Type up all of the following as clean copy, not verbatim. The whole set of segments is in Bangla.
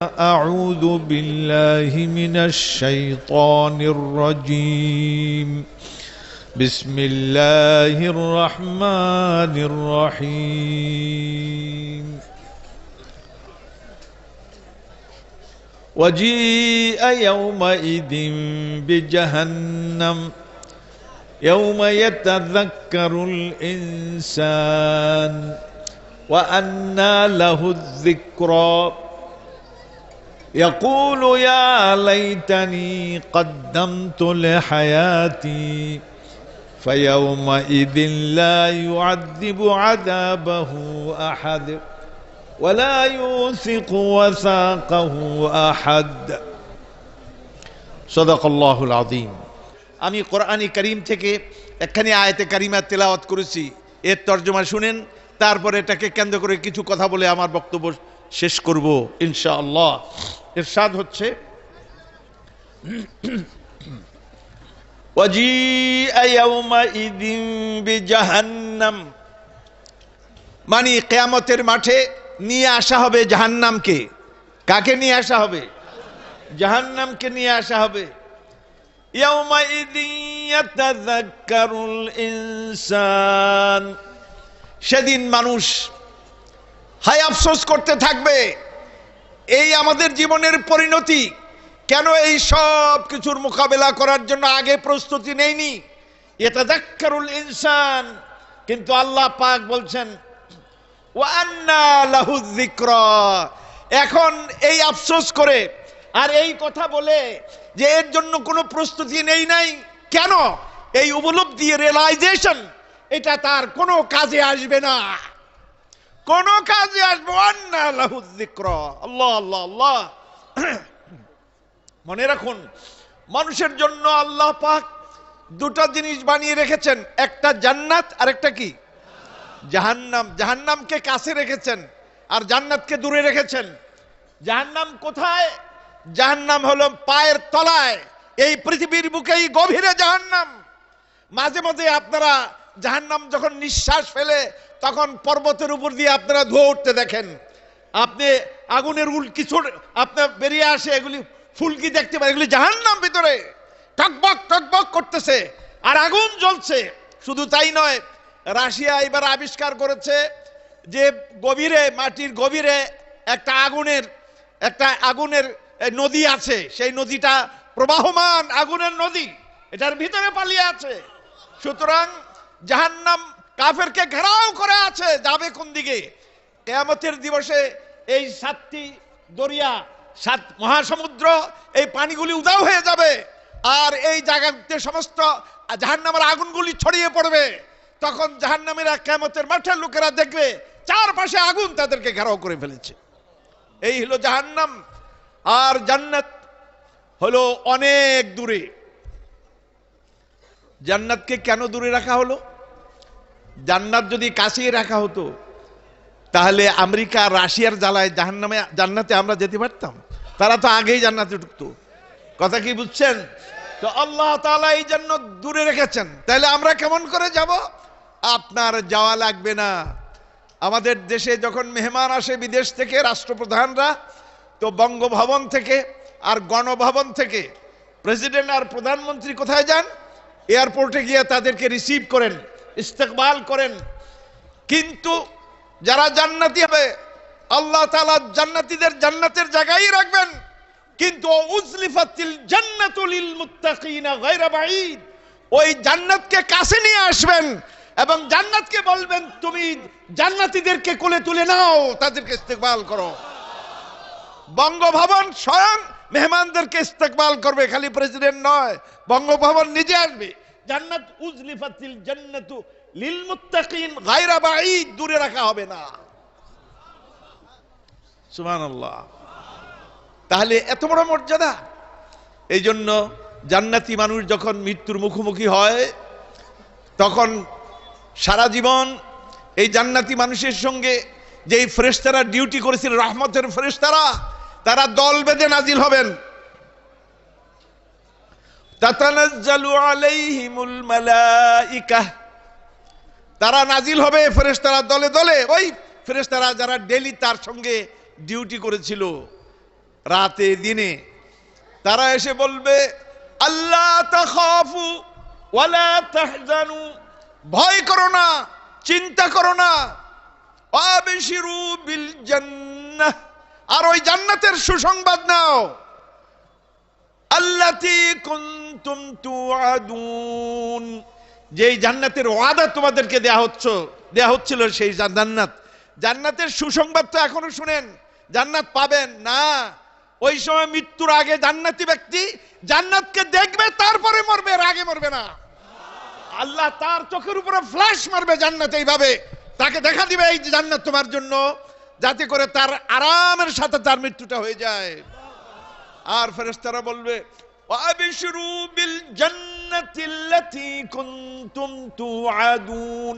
أعوذ بالله من الشيطان الرجيم بسم الله الرحمن الرحيم وجيء يومئذ بجهنم يوم يتذكر الإنسان وأنى له الذكرى يقول يا ليتني قدمت لحياتي فيومئذ لا يعذب عذابه أحد ولا يوثق وثاقه أحد صدق الله العظيم। আমি কোরআন কারীম থেকে একখানি আয়াতে কারিমা তেলাওয়াত করেছি, এর তরজমা শুনেন, তারপরে এটাকে কেন্দ্র করে কিছু কথা বলে আমার বক্তব্য শেষ করব ইনশাআল্লাহ। ইরশাদ হচ্ছে ওয়াজিআ ইয়াওমাইযিন বিজাহান্নাম, মানে কিয়ামতের মাঠে নিয়ে আসা হবে জাহান্নামকে। কাকে নিয়ে আসা হবে? জাহান্নামকে নিয়ে আসা হবে। ইয়াওমাইযিন ইয়াতাযাক্কারুল ইনসান, সেদিন মানুষ হায় আফসোস করতে থাকবে, এই আমাদের জীবনের পরিণতি, কেন এই সব কিছুর মোকাবেলা করার জন্য আগে প্রস্তুতি নেইনি। ইয়াতাযাক্কারুল ইনসান, কিন্তু আল্লাহ পাক বলছেন ওয়া আন্না লাহু যিকরা, এখন এই আফসোস করে আর এই কথা বলে যে এর জন্য কোনো প্রস্তুতি নেই নাই, কেন? এই উপলব্ধি, রিয়েলাইজেশন, এটা তার কোনো কাজে আসবে না, কোনো কাজে আসবে। আন্না লাহু যিকরা, আল্লাহ আল্লাহ আল্লাহ। মনে রাখুন, মানুষের জন্য আল্লাহ পাক দুটো জিনিস বানিয়ে রেখেছেন, একটা জান্নাত আর একটা কি? জাহান্নাম। জাহান্নামকে কাছে রেখেছেন আর জান্নাতকে দূরে রেখেছেন। জাহান্নাম কোথায়? জাহান্নাম হলো পায়ের তলায়, এই পৃথিবীর বুকেই গভীরে জাহান্নাম। মাঝে মাঝে আপনারা জাহান্নাম যখন নিঃশ্বাস ফেলে তখন পর্বতের উপর দিয়ে আপনারা ধোঁয়া উঠতে দেখেন। আপনি আগুনের উল্কি আপনার বেরিয়ে আসে, এগুলি ফুলকি দেখতে পারেন, এগুলি জাহান্নাম ভিতরে টকবক টকবক করতেছে আর আগুন জ্বলছে। শুধু তাই নয়, রাশিয়া এবার আবিষ্কার করেছে যে গভীরে, মাটির গভীরে একটা আগুনের নদী আছে, সেই নদীটা প্রবাহমান আগুনের নদী, এটার ভিতরে পালিয়ে আছে। সুতরাং জাহান্নাম কাফেরকে ঘেরাও করে আছে, যাবে কোন দিকে? কিয়ামতের দিবসে এই 7টি দরিয়া, 7 মহাসমুদ্র, এই পানিগুলি উধাও হয়ে যাবে আর এই জায়গাতে সমস্ত জাহান্নামের আগুনগুলি ছড়িয়ে পড়বে। তখন জাহান্নামীরা কিয়ামতের মাঠে লোকেরা দেখবে চারপাশে আগুন তাদেরকে ঘেরাও করে ফেলেছে। এই হলো জাহান্নাম। আর জান্নাত হলো অনেক দূরে। জান্নাতকে কেন দূরে রাখা হলো? জান্নাত যদি কাছেই রাখা হতো তাহলে আমেরিকা, রাশিয়ার জ্বালায় জান্নাতে আমরা যেতে পারতাম? তারা তো আগেই জান্নাতে ঢুকতো। কথা কি বুঝছেন? তো আল্লাহ তাআলা এই জন্য দূরে রেখেছেন। তাহলে আমরা কেমন করে যাব? আপনার যাওয়া লাগবে না। আমাদের দেশে যখন মেহমান আসে বিদেশ থেকে, রাষ্ট্রপ্রধানরা, তো বঙ্গভবন থেকে আর গণভবন থেকে প্রেসিডেন্ট আর প্রধানমন্ত্রী কোথায় যান? এয়ারপোর্টে গিয়ে তাদেরকে রিসিভ করেন, ইস্তেকবাল করেন। কিন্তু যারা জান্নাতি হবে, আল্লাহ তাআলা জান্নাতীদের জান্নাতের জায়গায় রাখবেন, কিন্তু উজলিফাতিল জান্নাতু লিল মুত্তাকিনা গায়রা বাঈদ, ওই জান্নাতকে কাছে নিয়ে আসবেন এবং জান্নাতকে বলবেন তুমি জান্নাতীদেরকে কোলে তুলে নাও, তাদেরকে ইস্তেকবাল করো। বঙ্গভবন স্বয়ং মেহমানদেরকে ইস্তেকবাল করবে, খালি প্রেসিডেন্ট নয়, বঙ্গভবন নিজে আসবে। জান্নাত উজলিফাতিল জান্নাতু লিল মুত্তাকিন গায়রা বাঈদ, দূরে রাখা হবে না। সুবহানাল্লাহ। তাহলে এত বড় মর্যাদা। এই জন্য জান্নাতি মানুষ যখন মৃত্যুর মুখোমুখি হয় তখন সারা জীবন এই জান্নাতি মানুষের সঙ্গে যেই ফেরেশতারা ডিউটি করেছিল, রহমতের ফেরেশতারা, তারা দল বেঁধে নাজিল হবেন। তাতানাজ্জালু আলাইহিমুল মালাইকা, তারা নাজিল হবে ফেরেশতারা দলে দলে, ওই ফেরেশতারা যারা ডেইলি তার সঙ্গে ডিউটি করেছিল। রাতে দিনে তারা এসে বলবে আল্লাহ তাখাফু ওয়ালা তাহজানু, ভয় করো না, চিন্তা করো না, আবশিরু বিল জান্নাহ, আর ওই জান্নাতের সুসংবাদ নাও, আল্লাতী কুনতুম তুআদুন, যেই জান্নাতের ওয়াদা তোমাদেরকে দেয়া হচ্ছিল সেই জান্নাত। জান্নাতের সুসংবাদ তো এখনো শুনেন, জান্নাত পাবেন না। ওই সময় মৃত্যুর আগে জান্নাতি ব্যক্তি জান্নাতকে দেখবে, তারপরে মরবে, এর আগে মরবে না। আল্লাহ তার চোখের উপরে ফ্ল্যাশ মারবে জান্নাত, এইভাবে তাকে দেখা দিবে এই জান্নাত তোমার জন্য, যাতে করে তার আরামের সাথে তার মৃত্যুটা হয়ে যায়। আর ফেরেশতারা বলবে ওয়াবিশরু বিল জান্নাতিল্লাতী কুনতুম তুআদুন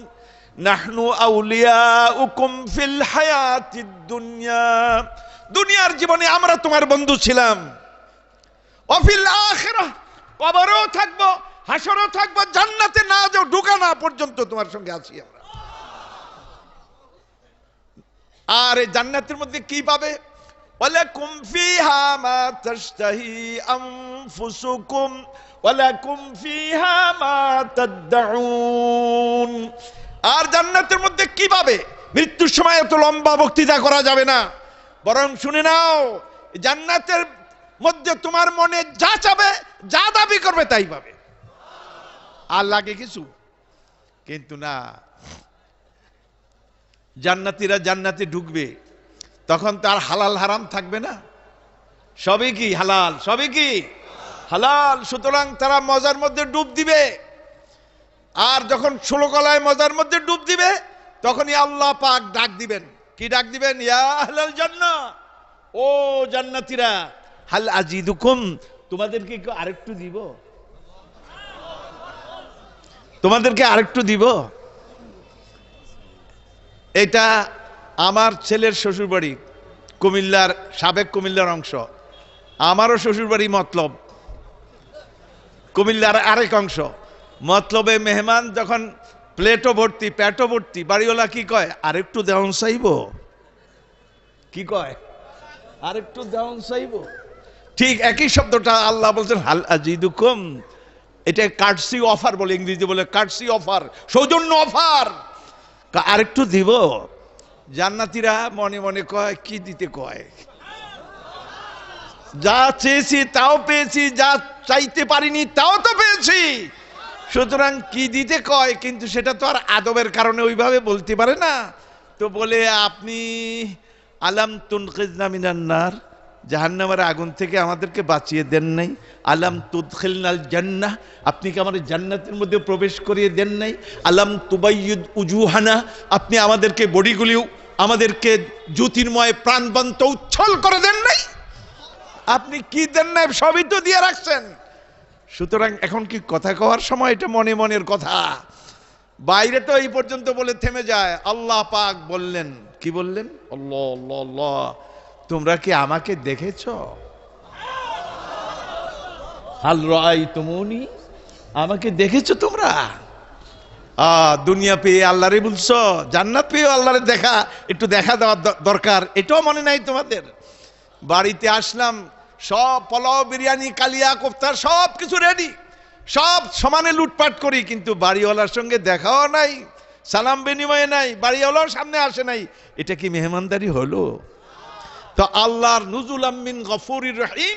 নাহনু আউলিয়াউকুম ফিল হায়াতিদ দুনিয়া, দুনিয়ার জীবনে আমরা তোমার বন্ধু ছিলাম, ওয়াফিল আখিরাহ, কবরেও থাকবো, হাসরেও থাকবো, জান্নাতে না যাও, ঢোকা না পর্যন্ত তোমার সঙ্গে আছি আমরা। আর এই জান্নাতের মধ্যে কি পাবে? ওয়ালাকুম ফিহা মা তাশতাহি আনফুসুকুম ওয়ালাকুম ফিহা মা তাদউন। আর জান্নাতের মধ্যে কি পাবে? মৃত্যুর সময় এত লম্বা বক্তৃতা করা যাবে না, বরং শুনে নাও, জান্নাতের মধ্যে তোমার মনে যা চাবে, যা দাবি করবে তাই পাবে। আর লাগে কিছু? কিন্তু না, জান্নাতীরা জান্নাতে ঢুকবে, তখন তার হালাল হারাম থাকবে না, সবই কি হালাল, সবই কি হালাল। সুতরাং তারা মজার মধ্যে ডুব দিবে। আর যখন 16 গলায় মজার মধ্যে ডুব দিবে, তখনই আল্লাহ পাক ডাক দিবেন। কি ডাক দিবেন? ইয়া আহলাল জান্নাহ, ও জান্নাতীরা, হাল আজিদুকুম, তোমাদেরকে কি আরেকটু দিব? তোমাদেরকে আরেকটু দিব? এটা আমার ছেলের শ্বশুরবাড়ি কুমিল্লার, সাবেক কুমিল্লার অংশ। আমারও শ্বশুরবাড়ি মতলব, কুমিল্লার আরেক অংশ। মতলবে মেহমান যখন প্লেটও ভর্তি, পেটও ভর্তি, বাড়িওয়ালা কি কয়? আরেকটু দেওয়ান চাইব। কি কয়? আরেকটু দেওয়ান চাইব। ঠিক একই শব্দটা আল্লাহ বলছেন হাল আজিদুকুম। এটা কার্টসি অফার বলে, ইংরেজি বলে কার্টসি অফার, সৌজন্য অফার। আরেকটু দিব? জান্নাতীরা মনে মনে কয়, কি দিতে কয়? যা চেয়েছি তাও পেয়েছি, যা চাইতে পারিনি তাও তো পেয়েছি, সুতরাং কি দিতে কয়? কিন্তু সেটা তো আর আদবের কারণে ওইভাবে বলতে পারে না। তো বলে, আপনি আলাম তুনকিজনা মিনান নার, জাহান্নামের আগুন থেকে আমাদেরকে বাঁচিয়ে দেন নাই। আলাম তুদখিলনাল জান্নাহ, আপনি কি আমাদের জান্নাতের মধ্যে প্রবেশ করিয়ে দেন নাই। আলাম তুবাইয়িদ উজুহানা, আপনি আমাদেরকে বডিগুলিও, আমাদেরকে জ্যোতির্ময় প্রাণবন্ত উচ্ছল করে দেন নাই। আপনি কি দেন নাই? সবই তো দিয়ে রাখছেন। সুতরাং এখন কি কথা কওয়ার সময়? এটা মনে মনের কথা, বাইরে তো এই পর্যন্ত বলে থেমে যায়। আল্লাহ পাক বললেন, কি বললেন? আল্লাহ আল্লাহ আল্লাহ, তোমরা কি আমাকে দেখেছ? হাল রাআইতুমুনি, আমাকে দেখেছো তোমরা? দুনিয়া পেয়ে আল্লাহরে বলছো, জান্নাত পেয়ে আল্লাহরে দেখা, একটু দেখা দেওয়ার দরকার, এটাও মনে নাই তোমাদের? বাড়িতে আসলাম, সব পোলাও, বিরিয়ানি, কালিয়া, কোফতা সব কিছু রেডি, সব সমানে লুটপাট করি, কিন্তু বাড়িওয়ালার সঙ্গে দেখাও নাই, সালাম বিনিময় নাই, বাড়িওয়ালার সামনে আসে নাই। এটা কি মেহমানদারি হলো? তো আল্লাহর নুজুলাম মিন গফুরির রহিম,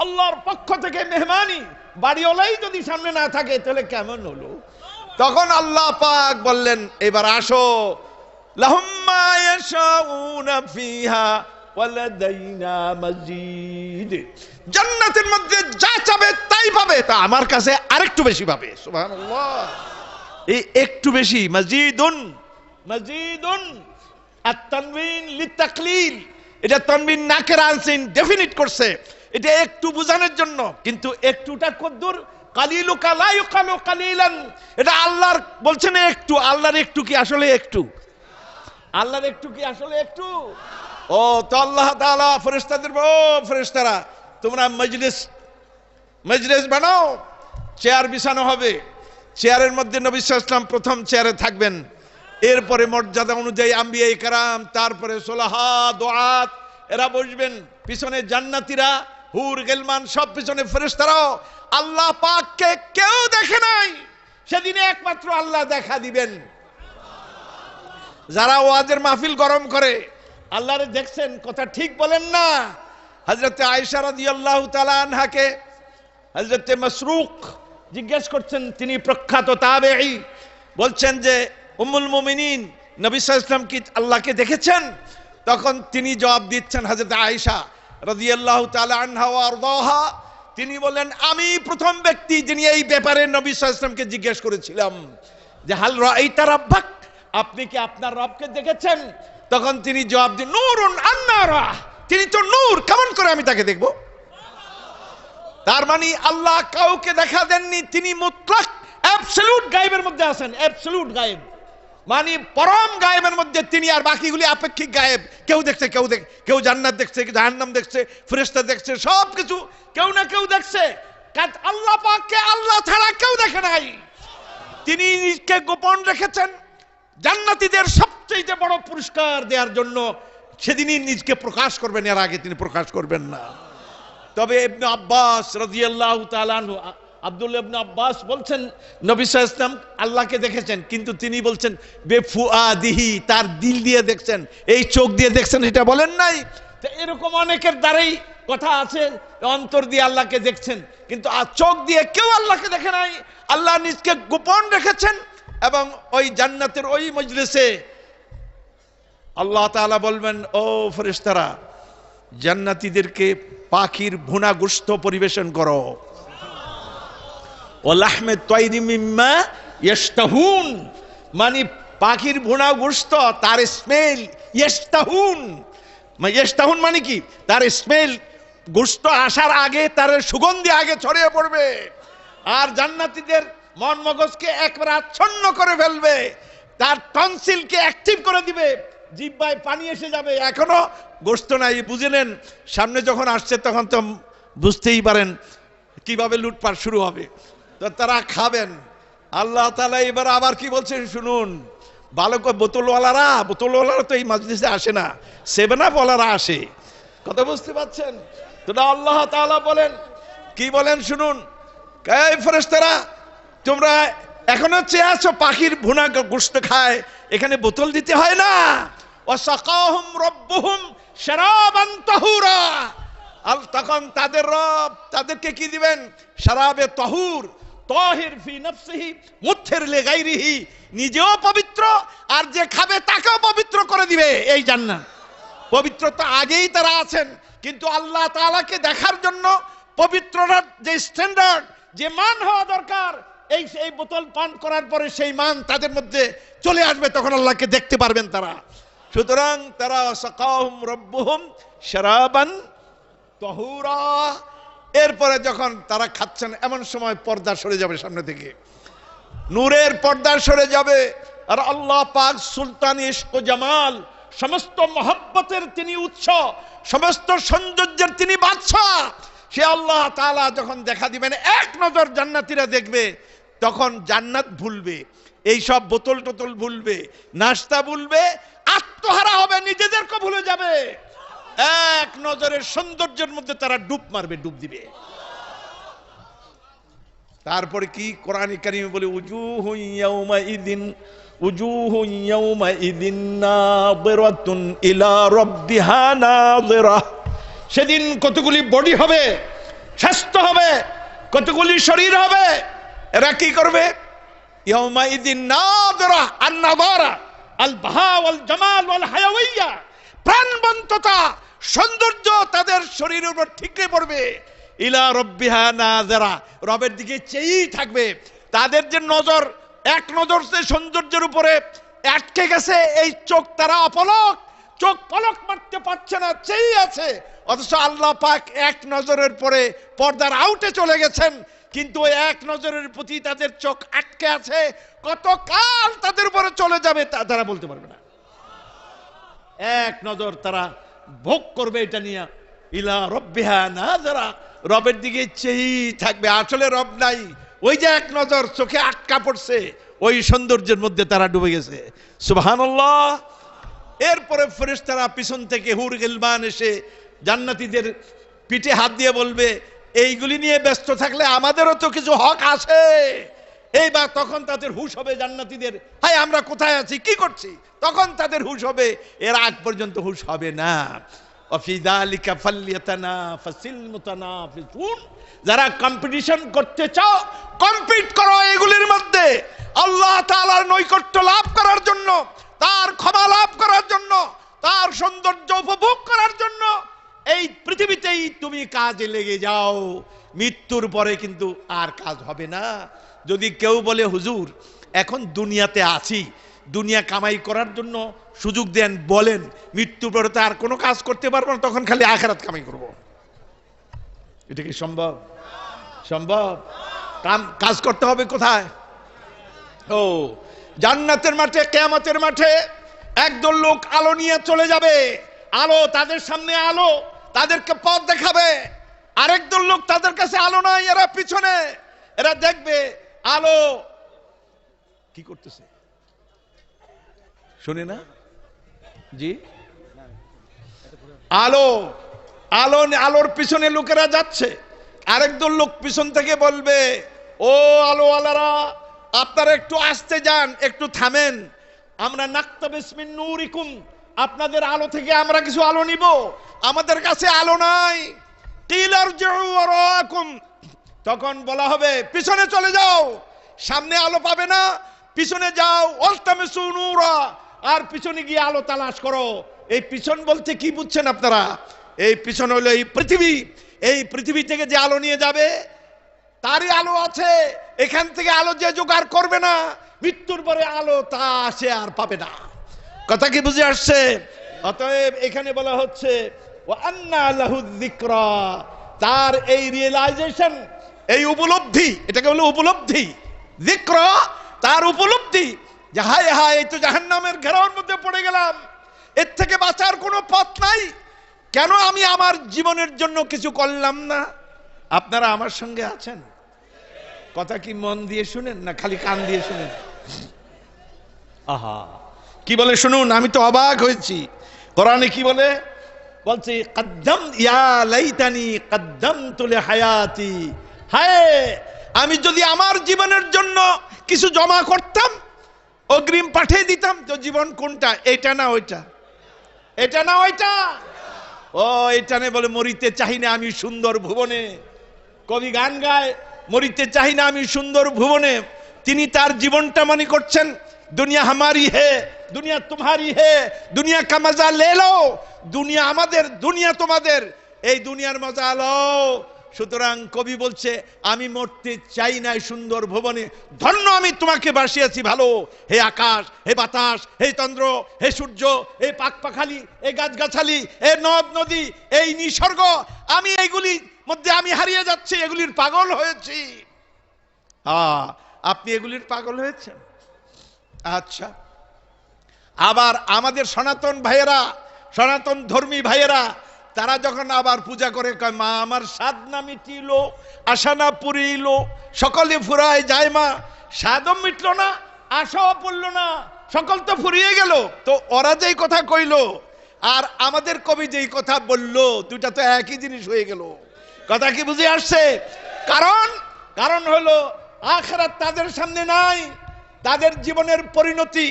আল্লাহর পক্ষ থেকে মেহমানি, বাড়িওয়ালাই যদি সামনে না থাকে তাহলে কেমন হলো? তখন আল্লাহ পাক বললেন, এবার আসো, লাহুম মা ইয়াশাউনা ফিহা ওয়ালাদাইনা মাজিদ, জান্নাতের মধ্যে যা চাবে তাই পাবে, তা আমার কাছে আরেকটু বেশি পাবে। সুবহানাল্লাহ, এই একটু বেশি, মাজিদুন, মাজিদুন, আত-তানবিন লিতাকলিল, এটা তানবিন নাকেরা আনছে, ডেফিনিট করছে, এটা একটু বোঝানোর জন্য। কিন্তু একটুটা কদ্দুর? কালিলুকা লা ইউকালু কালিলান, এটা আল্লাহর বলছেন একটু। আল্লাহর একটু কি আসলে একটু? আল্লাহর একটু কি আসলে একটু? ও তো আল্লাহ তাআলা ফেরেশতাদের, ও ফেরেশতারা, তোমরা মজলিস বানাও, চেয়ার বিছানো হবে, চেয়ারের মধ্যে নবী সাল্লাল্লাহু আলাইহি ওয়াসাল্লাম প্রথম চেয়ারে থাকবেন, এরপরে মর্যাদা অনুযায়ী আম্বিয়া ইকরাম, তারপরে সুলাহা, দুআত, এরা বসবেন, পিছনে জান্নাতীরা, হুর গেলমান সব পিছনে ফেরেশতারাও। আল্লাহ পাককে কেউ দেখে নাই, সেদিনে একমাত্র আল্লাহ দেখা দিবেন। যারা ওয়াজের মাহফিল গরম করে আল্লাহরে দেখছেন, কথা ঠিক বলেন না? হযরত আয়েশা রাদিয়াল্লাহু তাআলা আনহাকে হযরত মাসরুক জিজ্ঞেস করছেন, তিনি প্রখ্যাত তাবেঈ, বলছেন যে উম্মুল মুমিনিন নবী সাল্লাল্লাহু আলাইহি ওয়াসাল্লাম কি আল্লাহকে দেখেছেন? তখন তিনি জবাব দিচ্ছেন, হযরত আয়েশা রাদিয়াল্লাহু তাআলা আনহা ওয়া আরদাহা, তিনি বলেন আমি প্রথম ব্যক্তি যিনি এই ব্যাপারে নবী সাল্লাল্লাহু আলাইহি ওয়াসাল্লামকে জিজ্ঞেস করেছিলাম যে হাল রাআইতা রাব্বাক, আপনি কি আপনার রবকে দেখেছেন? তখন তিনি জবাব দেন নূরুন আন্নারা, তিনি তো নূর, কেমন করে আমি তাকে দেখব? তার মানে আল্লাহ কাউকে দেখা দেননি, তিনি মুতলাক অ্যাবসলিউট গায়েবের মধ্যে আছেন। অ্যাবসলিউট গায়েব মানে পরম গায়েবের মধ্যে তিনি, আর বাকিগুলি আপেক্ষিক গায়েব। কেউ দেখছে, কেউ জান্নাত দেখছে, জাহান্নাম দেখছে, ফেরেশতা দেখছে, সব কিছু কেউ না কেউ দেখছে। আল্লাহ পাককে আল্লাহ ছাড়া কেউ দেখে নাই। তিনি নিজকে গোপন রেখেছেন জান্নাতীদের সবচেয়ে বড় পুরস্কার দেওয়ার জন্য। সেদিনই নিজকে প্রকাশ করবেন, এর আগে তিনি প্রকাশ করবেন না। তবে ইবনে আব্বাস রাদিয়াল্লাহু তাআলা আনহু, আব্দুল্লাহ ইবনে আব্বাস বলছেন নবী সাল্লাল্লাহু আলাইহি ওয়াসাল্লাম আল্লাহকে দেখেছেন, কিন্তু তিনি বলছেন বেফুআদিহি, তার দিল দিয়ে দেখছেন, এই চোখ দিয়ে দেখছেন এটা বলেন নাই। তো এরকম অনেকের দ্বারাই কথা আছে, অন্তর দিয়ে আল্লাহকে দেখছেন, কিন্তু চোখ দিয়ে কেউ আল্লাহকে দেখে নাই। আল্লাহ নিজকে গোপন রেখেছেন। এবং ওই জান্নাতের ওই মজলিসে আল্লাহ তাআলা বলবেন, ও ফেরেশতারা, জান্নাতীদেরকে পাখির ভুনা গোশত পরিবেশন করো। ও লাহমে তায়রি মিম্মা ইয়াশতাহুন, মানে পাখির ভুনা গোশত, তার স্মেল, ইয়াশতাহুন মানে কি? তার স্মেল গোশত আসার আগে, তার সুগন্ধি আগে ছড়িয়ে পড়বে, আর জান্নাতীদের মন মগজকে একবার আচ্ছন্ন করে ফেলবে, তার টনসিলকে অ্যাক্টিভ করে দিবে, জিহ্বায় পানি এসে যাবে। এখনো গোশত নাই, বুঝে নেন সামনে যখন আসছে তখন তো বুঝতেই পারেন কিভাবে লুটপাট শুরু হবে। তো তারা খাবেন। আল্লাহ তাআলা এবার আবার কি বলছেন শুনুন, ভালো করে বোতলওয়ালারা তো এই মাজলিসে আসে না, 7 আপ ওয়ালারা আসে, কথা বুঝতে পারছেন? তো আল্লাহ তাআলা বলেন, কি বলেন শুনুন, এই ফেরেশতারা তোমরা এখনো চেয়ে আছো পাখির ভুনা গোশত খায়, এখানে বোতল দিতে হয় না। ওয়াসাকাহুম রাব্বুহুম শারাবান তাহুরা, তখন তাদের রব তাদেরকে কি দিবেন? শারাবে তাহুর, তাহির ফি নফসিহি মুতহির লিগাইরিহি, নিজেও পবিত্র আর যে খাবে তাকেও পবিত্র করে দিবে। এই জান্নাত পবিত্রতা আগেই তারা আছেন, কিন্তু আল্লাহ তাআলাকে দেখার জন্য পবিত্রতার যে স্ট্যান্ডার্ড, যে মান হওয়া দরকার, এই বোতল পান করার পরে সেই মান তাদের মধ্যে চলে আসবে, তখন আল্লাহকে দেখতে পারবেন তারা। সুতরাং তারা সাকাহুম রাব্বুহুম শারাবান তাহুরা, এরপরে যখন তারা খাচ্ছেন এমন সময় পর্দা সরে যাবে, সামনে থেকে নূরের পর্দা সরে যাবে, আর আল্লাহ পাক সুলতান ইশক ও জামাল, সমস্ত মহব্বতের তিনি উৎস, সমস্ত সৌন্দর্যের তিনি বাদশা, সে আল্লাহ তাআলা যখন দেখা দিবেন, এক নজর জান্নাতীরা দেখবে, তখন জান্নাত ভুলবে, এই সব বোতল টোতল ভুলবে, নাস্তা ভুলবে, আত্মহারা হবে, নিজেদেরকে ভুলে যাবে। এক নজরের সৌন্দর্যের মধ্যে তারা ডুব মারবে, ডুব দিবে। তারপরে কি কোরআনে কারিমে বলে, উজুহু ইয়াউমা ইদিন নাযিরাতুন ইলা রাব্বিহা নাযিরা, সেদিন কতগুলি বডি হবে, স্বাস্থ্য হবে, কতগুলি শরীর হবে, এরা কি করবে? ইয়াউমা ইদিন নাযিরা, আন-নাযারা আল বাহা ওয়াল জামাল ওয়াল হায়াওয়িয়া, প্রাণবন্ততা, সৌন্দর্য তাদের শরীরের উপর ঠিকরে পড়বে। ইলা রাব্বিহা নাযিরা, রবের দিকে চেয়েই থাকবে। তাদের যে নজর, এক নজর সে সৌন্দর্যের উপরে আটকে গেছে, এই চোখ তারা অপলক, চোখ পলক মারতে পারছে না, চেয়ে আছে। অথচ আল্লাহ পাক এক নজরের পরে পর্দার আউটে চলে গেছেন, কিন্তু ওই এক নজরের প্রতি তাদের চোখ আটকে আছে। কত কাল তাদের উপরে চলে যাবে তারা বলতে পারবে না। এক নজর তারা ভোগ করবে এটা নিয়ে। ইলা রাব্বিহা নাযিরা, রবের দিকে চেয়েই থাকবে। আসলে রব নাই, ওই যে এক নজর চোখে আটকা পড়ছে, ওই সৌন্দর্যের মধ্যে তারা ডুবে গেছে। সুবহানাল্লাহ। এরপরে ফেরেশতারা পিছন থেকে হুর গিলমান এসে জান্নাতীদের পিঠে হাত দিয়ে বলবে, এইগুলি নিয়ে ব্যস্ত থাকলে আমাদেরও তো কিছু হক আছে। এইবার তখন তাদের হুশ হবে জান্নাতীদের, হাই আমরা কোথায় আছি, কি করছি, তখন তাদের হুশ হবে। এর আগ পর্যন্ত হুশ হবে না। ওয়াফি যালিকা ফালইয়াতানাফাসিল মুতানাফিসুন, যারা কম্পিটিশন করতে চাও কম্পিট করো এগুলির মধ্যে, আল্লাহ তাআলার নৈকট্য লাভ করার জন্য, তার ক্ষমা লাভ করার জন্য, তার সৌন্দর্য উপভোগ করার জন্য এই পৃথিবীতেই তুমি কাজে লেগে যাও। মৃত্যুর পরে কিন্তু আর কাজ হবে না। যদি কেউ বলে হুজুর এখন দুনিয়াতে আছি, দুনিয়া কামাই করার জন্য সুযোগ দেন, বলেন মৃত্যুর পরে তো আর কোনো কাজ করতে পারবো না, তখন খালি আখিরাত কামাই করব, এটা কি সম্ভব? সম্ভব? কাজ করতে হবে কোথায়? ও জান্নাতের মাঠে, কিয়ামতের মাঠে একদল লোক আলো নিয়ে চলে যাবে, আলো তাদের সামনে, আলো তাদেরকে পথ দেখাবে। আরেকদল লোক তাদের কাছে আলো নাই, এরা পিছনে, এরা দেখবে আলো কি করতেছে, শুনে না জি, আলো আলো আলোর পিছনে লোকেরা যাচ্ছে। আরেকদল লোক পিছন থেকে বলবে, ও আলোওয়ালারা আপনারা একটু আসতে যান, একটু থামেন, আমরা নাক্তাবিস মিন নূরিকুম, আপনাদের আলো থেকে আমরা কিছু আলো নিব, আমাদের কাছে আলো নাই। কিলারজিউ ওয়ারাকুম, তখন বলা হবে পিছনে চলে যাও, সামনে আলো পাবে না, পিছনে যাও। ওয়ালতামিসু নূরা, আর পিছনে গিয়ে আলো তালাশ করো। এই পিছন বলতে কি বুঝছেন আপনারা? এই পিছন হলো এই পৃথিবী। এই পৃথিবী থেকে যে আলো নিয়ে যাবে তারই আলো আছে, এখান থেকে আলো যে জোগাড় করবে না, মৃত্যুর পরে আলো তা সে আর পাবে না। কথা কি বুঝে আসছে? অতএব এখানে বলা হচ্ছে ওয়া আন্না লাহু যিকরা, তার এই রিয়েলাইজেশন, এই উপলব্ধি, এটাকে বলে উপলব্ধি, যিকরা তার উপলব্ধি যে হায় হায় এই তো জাহান্নামের ঘেরাওর মধ্যে পড়ে গেলাম, এর থেকে বাঁচার কোনো পথ নাই, কেন আমি আমার জীবনের জন্য কিছু করলাম না? আপনারা আমার সঙ্গে আছেন? কথা কি মন দিয়ে শুনেন না খালি কান দিয়ে শুনেন? আহা কি বলে শুনুন, আমি তো অবাক হয়েছি। কোরআনে কি বলে? বলছে কদ্দাম ইয়া লাইতানি কদ্দামতু লিহায়াতি, হায় আমি যদি আমার জীবনের জন্য কিছু জমা করতাম, অগ্রিম পাঠিয়ে দিতাম, তো জীবন কোনটা, এটা না ওইটা, এটা না ওইটা, ও এটা নে বলে মরিতে চাই না আমি সুন্দর ভুবনে। কবি গান গায়, মরিতে চাই না আমি সুন্দর ভুবনে। তিনি তার জীবনটা মনে করছেন দুনিয়া হামারি হে, দুনিয়া তোমারি হে, দুনিয়া কা মজা লে লো, দুনিয়া আমাদের, দুনিয়া তোমাদের, এই দুনিয়ার মজা লও। সুতরাং কবি বলছে আমি মরতে চাই না সুন্দর ভুবনে, ধন্য আমি তোমাকে বাসিয়েছি ভালো, হে আকাশ, হে বাতাস, হে চন্দ্র, হে সূর্য, হে পাখপাখালি, এই গাছগাছালি, এ নদ নদী, এই নিসর্গ, আমি এইগুলির মধ্যে আমি হারিয়ে যাচ্ছি, এগুলির পাগল হয়েছি। আপনি এগুলির পাগল হয়েছেন? আচ্ছা, আবার আমাদের সনাতন ভাইয়েরা, সনাতন ধর্মী ভাইয়েরা, তারা যখন আবার পূজা করে কয় মা আমার সাধনা মিটিল, আশা পুরিল, সকলে ফুরায় যায় মা, সাধও মিটলো না, আশাও পড়লো না, সকল তো ফুরিয়ে গেল। তো ওরা যেই কথা কইলো আর আমাদের কবি যেই কথা বললো, দুইটা তো একই জিনিস হয়ে গেল। কথা কি বুঝে আসছে? কারণ হলো আখিরাত তাদের সামনে নাই, তাদের জীবনের পরিণতি,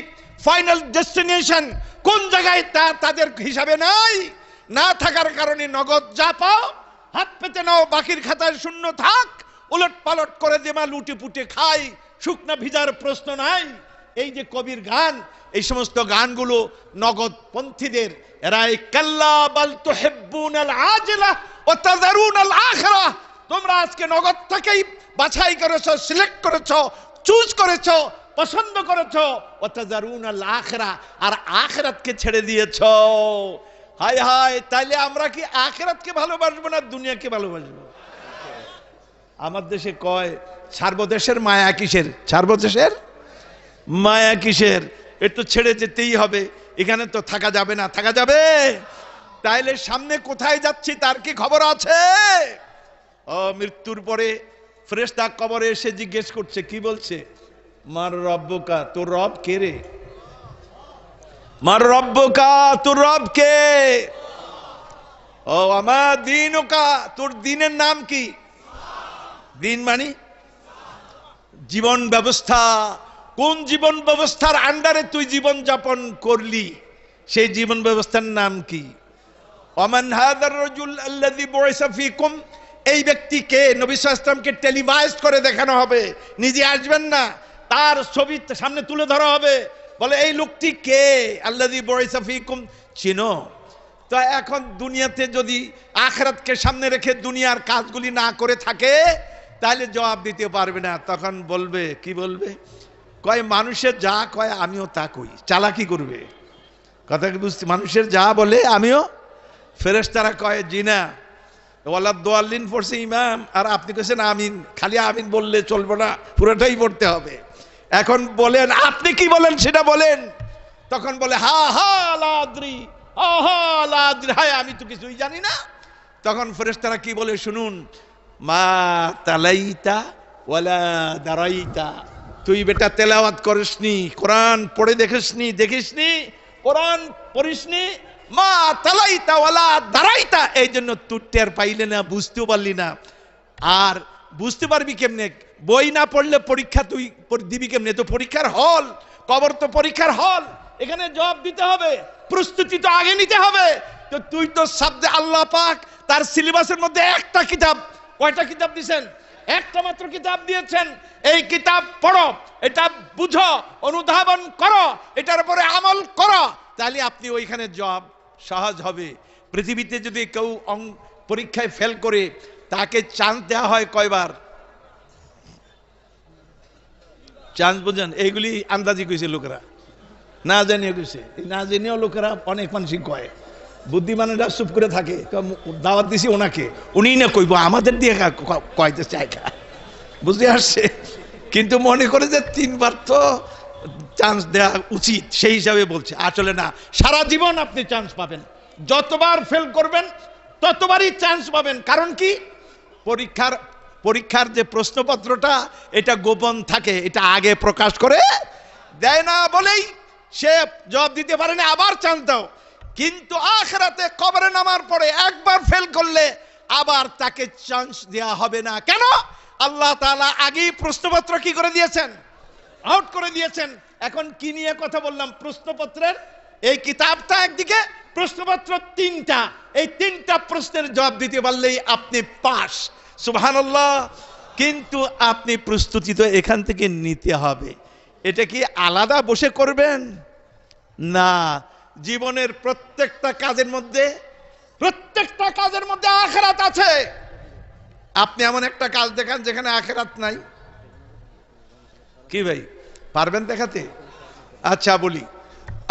ফাইনাল ডেস্টিনেশন কোন জায়গায় তা তাদের হিসাবে নাই। না থাকার কারণে নগদ যা পাও হাত পেতে নাও, বাকির খাতায় শূন্য থাক, উলট পালট করে দেমা লুটে পুটে খাই, শুকনা ভিজার প্রশ্ন নাই। এই যে কবির গান, এই সমস্ত গানগুলো নগদ পন্থীদের। এরা এই কাল্লা বাল তুহিব্বুনাল আজিলা ওয়া তাযারুনাল আখিরাহ, তোমরা আজকে নগদ থেকেই বাছাই করেছো, সিলেক্ট করেছো, চুজ করেছো, পছন্দ করেছো, ওয়া তাযারুনাল আখিরাহ, আর আখিরাতকে ছেড়ে দিয়েছো। হায় হায়, তাইলে আমরা কি আখিরাতকে ভালোবাসবো না দুনিয়াকে ভালোবাসবো? আমার দেশে কয় সার্বদেশের মায়া কিসের, সার্বদেশের মায়া কিসের, একটু ছেড়ে যেতেই হবে, এখানে তো থাকা যাবে না। থাকা যাবে? তাইলে সামনে কোথায় যাচ্ছি তার কি খবর আছে? ও মৃত্যুর পরে ফেরেশতা কবরে এসে জিজ্ঞেস করছে, কি বলছে? মার রব্বুকা, তোর রব কে রে? মার রব্বুকা, তোর রব কে? ও আমার দীনুকা, তোর দ্বীনের নাম কি? দ্বীন মানে জীবন ব্যবস্থা। কোন জীবন ব্যবস্থার আন্ডারে তুই জীবন যাপন করলি, সেই জীবন ব্যবস্থার নাম কি? ওমান হাদার রাজুল আল্লাযী বুইসা ফীকুম, এই ব্যক্তিকে নবী সাল্লাল্লাহু আলাইহি ওয়াসাল্লামকে টেলিভাইজ করে দেখানো হবে, নিজে আসবেন না, তার ছবি সামনে তুলে ধরা হবে, বলে এই লোকটি কে? আল্লাযী বুইসা ফীকুম, চিনো? তো এখন দুনিয়াতে যদি আখিরাতকে সামনে রেখে দুনিয়ার কাজগুলি না করে থাকে তাহলে জবাব দিতে পারবে না। তখন বলবে, কি বলবে? কয় মানুষের যা কয় আমিও তা কই। চালাকি করবে, কথা কি বুঝতে? মানুষের যা বলে আমিও। ফেরেশতারা কয় জি না, ওয়ালা দোয়াল্লিন পড়ছে ইমাম, আর আপনি কেছেন আমিন। খালি আমিন বললে চলবে না, পুরোটাই পড়তে হবে। এখন বলেন আপনি কি বলেন সেটা বলেন। তখন বলে হা হা লাদ্রি, হা হা লাদ্রি, হায় আমি তো কিছুই জানি না। তখন ফেরেশতারা কি বলে শুনুন, মা তালাইতা ওয়ালা দারাইতা, তুই বেটা তেলাওয়াত করিসনি, কোরআন পড়ে দেখিসনি, কোরআন পড়িসনি, মা তালাইতা ওয়ালা দারাইতা, এই জন্য তুই টের পাইলে না, বুঝতেও পারলি না। আর বুঝতে পারবি কেমনে? বই না পড়লে পরীক্ষা তুই দিবি কেমনে? তো পরীক্ষার হল, কবর তো পরীক্ষার হল, এখানে জবাব দিতে হবে, প্রস্তুতি তো আগে নিতে হবে। তো তুই তো শব্দে আল্লাহ পাক তার সিলেবাসের মধ্যে একটা কিতাব, কয়টা কিতাব দিয়েছেন? একটা মাত্র কিতাব দিয়েছেন। এই কিতাব পড়ো, এটা বুঝো, অনুধাবন করো, এটার উপরে আমল করো, তাহলে আপনি ওইখানে জব সহজ হবে। পৃথিবীতে যদি কেউ পরীক্ষায় ফেল করে তাকে চান্স দেওয়া হয় কয়বার? চান্স বুঝেন? এইগুলি আন্দাজি কইছে লোকেরা, না জানিয়ে কইছে। না জেনেও লোকেরা অনেক মানুষই কয়, বুদ্ধিমানেরা চুপ করে থাকে। দাওয়াত দিছি ওনাকে, উনি না কইব, আমাদের দিয়ে কয়তে চাইকা, বুঝতে আসছে? কিন্তু মনে করে যে 3 বার তো চান্স দেওয়া উচিত, সেই হিসাবে বলছে। আসলে না, সারা জীবন আপনি চান্স পাবেন, যতবার ফেল করবেন ততবারই চান্স পাবেন। কারণ কি? পরীক্ষার যে প্রশ্নপত্রটা এটা গোপন থাকে, এটা আগে প্রকাশ করে দেয় না বলেই সে জবাব দিতে পারে না, আবার চান্স দাও। কিন্তু আখিরাতে কবরে নামার পরে একবার ফেল করলে আবার তাকে চান্স দেওয়া হবে না। কেন? আল্লাহ তাআলা আগেই প্রশ্নপত্র কি করে দিয়েছেন? আউট করে দিয়েছেন। এখন কি নিয়ে কথা বললাম? প্রশ্নপত্রের এই কিতাবটা একদিকে, প্রশ্নপত্র 3টা, এই 3টা প্রশ্নের জবাব দিতে পারলেই আপনি পাস। সুবহানাল্লাহ। কিন্তু আপনি প্রস্তুতি তো এখান থেকে নিতে হবে। এটা কি আলাদা বসে করবেন? না, জীবনের প্রত্যেকটা কাজের মধ্যে আখিরাত আছে। আপনি এমন একটা কাজ দেখান যেখানে আখিরাত নাই, কি ভাই পারবেন দেখাতে? আচ্ছা বলি,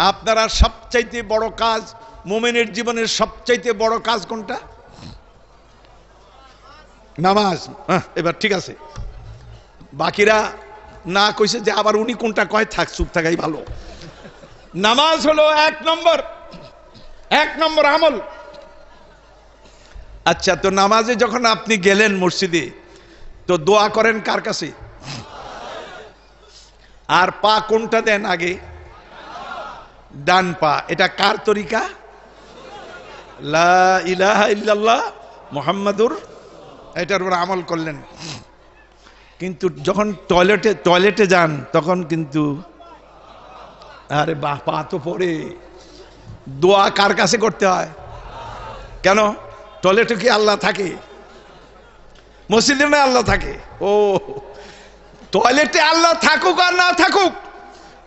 আপনারা সবচাইতে বড় কাজ, মুমিনের জীবনের সবচাইতে বড় কাজ কোনটা? নামাজ। এবার ঠিক আছে, বাকিরা না কইছে যে আবার উনি কোনটা কয়, থাক, চুপ থাকাই ভালো। নামাজ হলো 1 নম্বর আমল। আচ্ছা, তো নামাজে যখন আপনি গেলেন মসজিদে, তো দোয়া করেন কার কাছে? আর পা কোনটা দেন আগে? ডান পা। এটা কার তরিকা? লা ইলাহা ইল্লাল্লাহ মুহাম্মাদুর, এটার উপর আমল করলেন। কিন্তু যখন টয়লেটে যান তখন কিন্তু আরে বাহ, পা তো পড়ে। দোয়া কার কাছে করতে হয়? কেন? টয়লেটে কি আল্লাহ থাকে? মসজিদে না আল্লাহ থাকে? ও, টয়লেটে আল্লাহ থাকুক আর না থাকুক,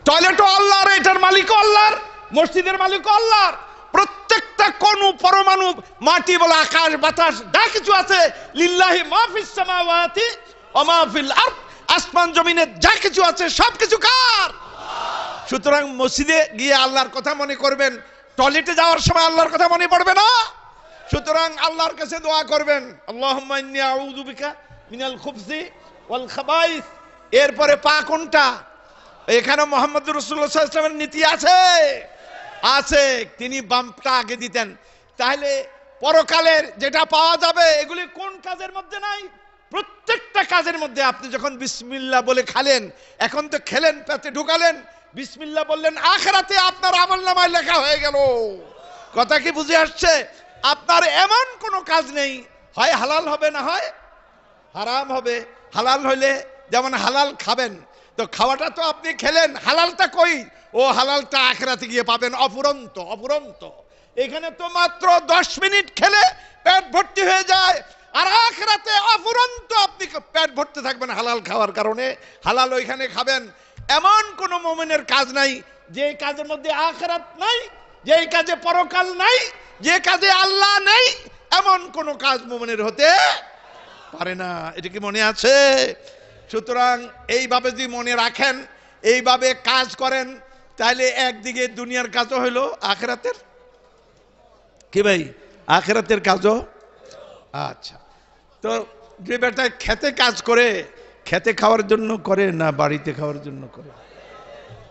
টয়লেটও আল্লাহর, এটার মালিকও আল্লাহর, মসজিদের মালিকও আল্লাহর। প্রত্যেকটা কোন পরমাণু, মাটি বলে আকাশ বাতাস যা কিছু আছে, লিল্লাহি মা ফিস সামাওয়াতি ওয়া মা ফিল আরদ, আসমান জমিনে যা কিছু আছে সবকিছু কার? সুতরাং মসজিদে গিয়ে আল্লাহর কথা মনে করবেন, টয়লেটে যাওয়ার সময় আল্লাহর কথা মনে পড়বে না। সুতরাং আল্লাহর কাছে দোয়া করবেন, আল্লাহুম্মা ইন্নী আউযু বিকা মিনাল খুবসি ওয়াল খাবাইস। এরপরে পা কোনটা? এখানে মুহাম্মদুর রাসূলুল্লাহ সাল্লাল্লাহু আলাইহি ওয়াসাল্লামের নীতি আছে, তিনি বামটা আগে দিতেন। তাহলে পরকালের যেটা পাওয়া যাবে, এগুলি কোন কাজের মধ্যে নাই? প্রত্যেকটা কাজের মধ্যে। আপনি যখন বিসমিল্লাহ বলে খালেন, এখন তো খেলেন, পেটে ঢুকালেন, বিসমিল্লাহ বললেন, আখিরাতে আপনার আমলনামায় লেখা হয়ে গেল। কথা কি বুঝে আসছে? আপনার এমন কোনো কাজ নেই, হয় হালাল হবে না হয় হারাম হবে। হালাল হইলে যেমন হালাল খাবেন, তো খাওয়াটা তো আপনি খেলেন, হালালটা কই? ও হালালটা আখিরাতে গিয়ে পাবেন অফুরন্ত অফুরন্ত। এখানে তো মাত্র 10 মিনিট খেলে পেট ভর্তি হয়ে যায়, আর আখিরাতে অফুরন্ত আপনি পেট ভর্তি থাকবেন হালাল খাওয়ার কারণে। হালাল ওইখানে খাবেন। এমন কোন মুমিনের কাজ নাই যে কাজের মধ্যে আখিরাত নাই, যে কাজে পরকাল নাই, যে কাজে আল্লাহ নেই, এমন কোন কাজ মুমিনের হতে পারে না। এটা কি মনে আছে? সুতরাং এইভাবে যদি মনে রাখেন, এইভাবে কাজ করেন, তাহলে একদিকে দুনিয়ার কাজও হইলো, আখিরাতের কি ভাই, আখিরাতের কাজও। আচ্ছা, তো যে বেটা খেতে কাজ করে, খেতে খাওয়ার জন্য করে না বাড়িতে খাওয়ার জন্য করে?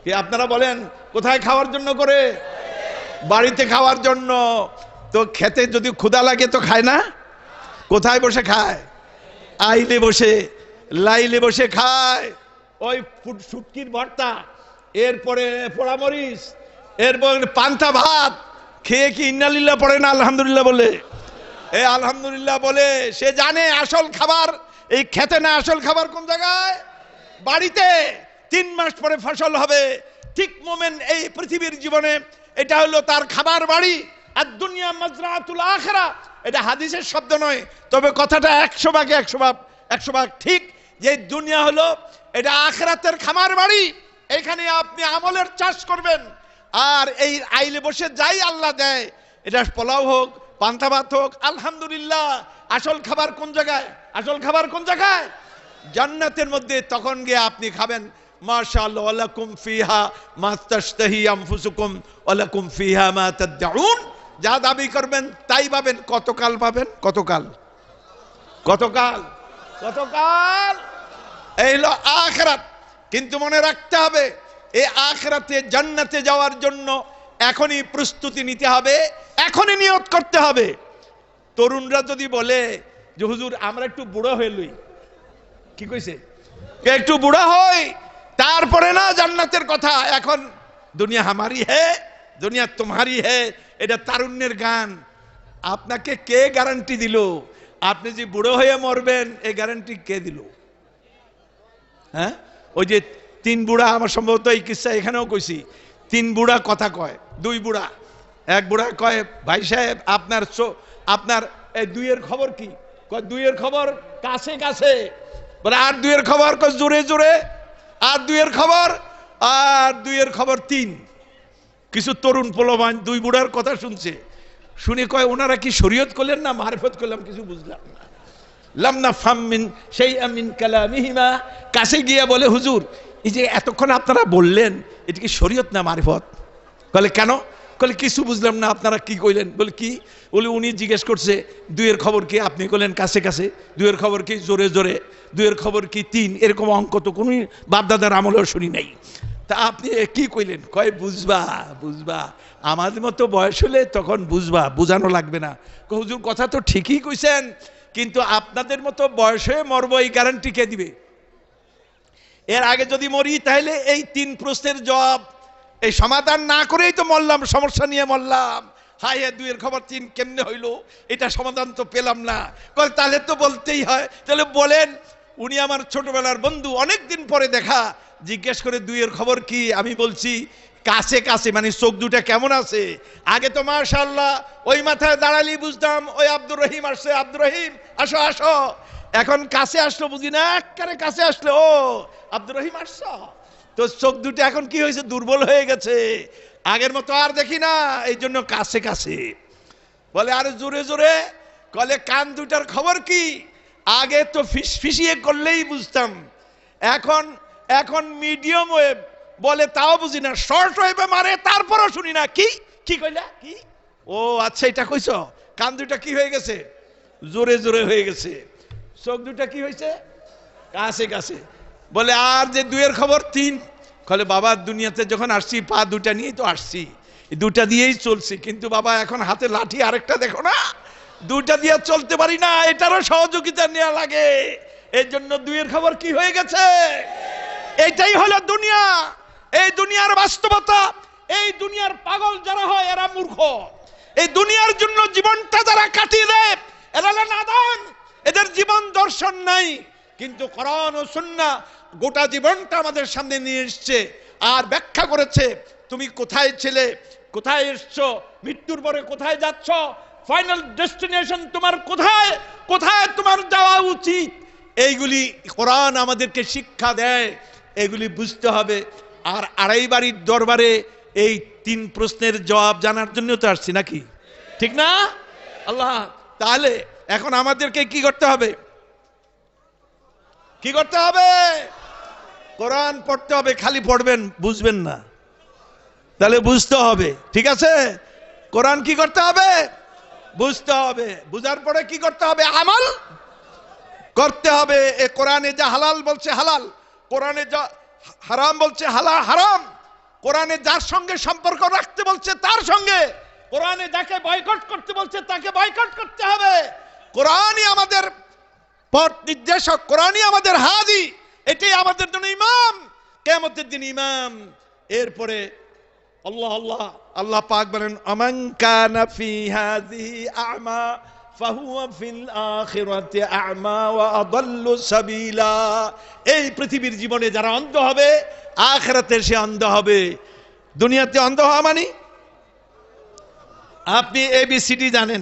কি আপনারা বলেন, কোথায় খাওয়ার জন্য করে? বাড়িতে খাওয়ার জন্য। তো খেতে যদি ক্ষুধা লাগে তো খায় না? কোথায় বসে খায়? আইলে বসে, লাইলে বসে খায়। ওই শুটকির ভর্তা, এরপরে পোড়ামরিচ, এরপর পান্তা ভাত খেয়ে কি ইন্নালিল্লাহ পড়ে না আলহামদুলিল্লাহ বলে? এই আলহামদুলিল্লাহ বলে সে জানে আসল খাবার এই খেতে না, আসল খাবার কোন জায়গায়? বাড়িতে। 3 মাস পরে ফসল হবে। ঠিক মোমেন্ট এই পৃথিবীর জীবনে এটা হলো তার খাবার বাড়ি। আর দুনিয়া মাজরাতুল আখিরা, এটা হাদিসের শব্দ নয়, তবে কথাটা 100 ভাগে 100 ভাগ ঠিক, যে দুনিয়া হলো এটা আখিরাতের খামার বাড়ি। এখানে আপনি আমলের চাষ করবেন। আর এই আইলে বসে যাই আল্লাহ দেয়, এটা পোলাও হোক, পান্তা ভাত হোক, আলহামদুলিল্লাহ। আসল খাবার কোন জায়গায়? আসল খাবার কোন জায়গায়? জান্নাতের মধ্যে। তখন গিয়ে আপনি খাবেন মাশাআল্লাহ, ওয়ালাকুম ফিহা মা তাশতাহি আনফুসুকুম ওয়ালাকুম ফিহা মা তাদউন। যা দাবি করবেন তাই পাবেন। কতকাল পাবেন? কতকাল? কতকাল? কতকাল? এই হলো আখিরাত। কিন্তু মনে রাখতে হবে, এই আখিরাতে জান্নাতে যাওয়ার জন্য এখনই প্রস্তুতি নিতে হবে, এখনই নিয়ত করতে হবে। তরুণরা যদি বলে যে হুজুর আমরা একটু বুড়ো হয়ে লই, কি কইছে, একটু বুড়া হই তারপরে না জান্নাতের কথা। এখন দুনিয়া হামারি হে, দুনিয়া তোমারি হে, এটা তারুণ্যের গান। আপনাকে কে গ্যারান্টি দিল আপনি যে বুড়ো হয়ে মরবেন? এই গ্যারান্টি কে দিল? হ্যাঁ, ওই যে 3 বুড়া, আমার সম্ভবত এই কিস্সা এখানেও কইছি, 3 বুড়া কথা কয়। 2 বুড়া, এক বুড়া কয় ভাই সাহেব আপনার এই 2-এর খবর কি? কয় 2-এর খবর কাছে কাছে। বলে আর 2-এর খবর? কয় জোরে জোরে। আর 2-এর খবর? আর 2-এর খবর 3। কিছু তরুণ পোলাপান 2 বুড়ার কথা শুনছে, শুনে কয় ওনারা কি শরীয়ত করলেন না মারফত করলাম, কিছু বুঝলাম না। লামনা ফামিন সেই আমিন কালামিহিমা। কাছে গিয়ে বলে হুজুর এই যে এতক্ষণ আপনারা বললেন এটা কি শরীয়ত না মারফত? বলে কেন? বলে কিছু বুঝলাম না, আপনারা কি কইলেন? বলে কি? বলে উনি জিজ্ঞেস করছে 2-এর খবর কি? আপনি কইলেন কাছে কাছে। 2-এর খবর কি? জোরে জোরে। 2-এর খবর কি? 3। এরকম অঙ্ক তো কোনো বাপদাদার আমলেও শুনি নাই। তা আপনি কি কইলেন? কয় বুঝবা বুঝবা, আমাদের মতো বয়স হলে তখন বুঝবা, বুঝানো লাগবে না। হুজুর কথা তো ঠিকই কইছেন, কিন্তু আপনাদের মতো বয়স হয়ে মরবো এই গ্যারান্টি কে দিবে? এর আগে যদি মরি তাহলে এই 3 প্রশ্নের জবাব এই সমাধান না করেই তো মরলাম, সমস্যা নিয়ে মরলাম। হাই 2-এর খবর 3 কেমনে হইলো, এটা সমাধান তো পেলাম না। তাহলে তো বলতেই হয়। তাহলে বলেন। উনি আমার ছোটবেলার বন্ধু, অনেকদিন পরে দেখা, জিজ্ঞেস করে 2-এর খবর কি? আমি বলছি কাছে কাছে, মানে চোখ দুটা কেমন আছে? আগে তো মাশাআল্লাহ ওই মাথায় দাঁড়ালি বুঝতাম ওই আব্দুর রহিম আসছে, আব্দুর রহিম আসো আসো। এখন কাছে আসলো বুঝি না, একেবারে কাছে আসলো ও আব্দুর রহিম আসছো। তো চোখ দুটো এখন কি হয়েছে? দুর্বল হয়ে গেছে, আগের মতো আর দেখি না, এই জন্য কাছে কাছে। বলে আরে জোরে জোরে। কলে কান দুটার খবর কি? আগে তো ফিসফিসিয়ে করলেই বুঝতাম, এখন মিডিয়াম ওয়েভ বলে তাও বুঝি না, শর্ট ওয়েভে মারে তারপরও শুনি না। কি কি কইলা? কি? ও আচ্ছা এটা কইছ। কান দুটা কি হয়ে গেছে? জোরে জোরে হয়ে গেছে। চোখ দুটা কি হয়েছে? কাছে কাছে। বলে আর যে 2-এর খবর 3। কলে বাবা দুনিয়াতে যখন আসছি পা দুটা নিয়েই তো আসছি, দুটা দিয়েই চলছি, কিন্তু বাবা এখন হাতে লাঠি আরেকটা দেখো না, 2টা দিয়ে চলতে পারি না, এটারও সহযোগিতা নেওয়া লাগে। এর জন্য 2-এর খবর কি হয়ে গেছে? এটাই হলো দুনিয়া। এই দুনিয়ার বাস্তবতা, এই দুনিয়ার পাগল যারা হয় এরা মূর্খ। এই দুনিয়ার জন্য জীবনটা যারা কাটিয়ে দেয় এরা নাদান, এদের জীবন দর্শন নাই। কিন্তু কোরআন ও সুন্নাহ গোটা জীবনটা আমাদের সামনে নিয়ে এসছে আর ব্যাখ্যা করেছে তুমি কোথায় ছিলে, কোথায় এসছো, মৃত্যুর পরে কোথায় যাচ্ছ, ফাইনাল ডেস্টিনেশন তোমার কোথায়, কোথায় তোমার যাওয়া উচিত, এইগুলি কোরআন আমাদেরকে শিক্ষা দেয়। এগুলি বুঝতে হবে। আর আড়াই বাড়ির দরবারে এই 3 প্রশ্নের জবাব জানার জন্য তো আসছি নাকি, ঠিক না? আল্লাহ, তাহলে এখন আমাদেরকে কি করতে হবে? কি করতে হবে? কোরআন পড়তে হবে। খালি পড়বেন বুঝবেন না, তাহলে বুঝতে হবে, ঠিক আছে? কোরআন কি করতে হবে? বুঝতে হবে। বুঝার পরে কি করতে হবে? আমল করতে হবে। এ কোরআনে যা হালাল বলছে হালাল, কোরআনে যা হারাম বলছে হারাম, কোরআনে যার সঙ্গে সম্পর্ক রাখতে বলছে তার সঙ্গে, কোরআনে যাকে বয়কট করতে বলছে তাকে বয়কট করতে হবে। কোরআনই আমাদের পথ নির্দেশক, কোরআনই আমাদের হাদি, এটাই আমাদের জন্য ইমাম, কিয়ামতের দিন ইমাম। এরপরে আল্লাহ আল্লাহ আল্লাহ পাক বলেন আমান কানা ফি হাযিহি আ'মা ফাহুয়া ফিল আখিরাতি আ'মা ওয়া আদাল্লু সাবিলা। এই পৃথিবীর জীবনে যারা অন্ধ হবে আখিরাতে সে অন্ধ হবে। দুনিয়াতে অন্ধ হওয়া মানে আপনি এবিসিডি জানেন,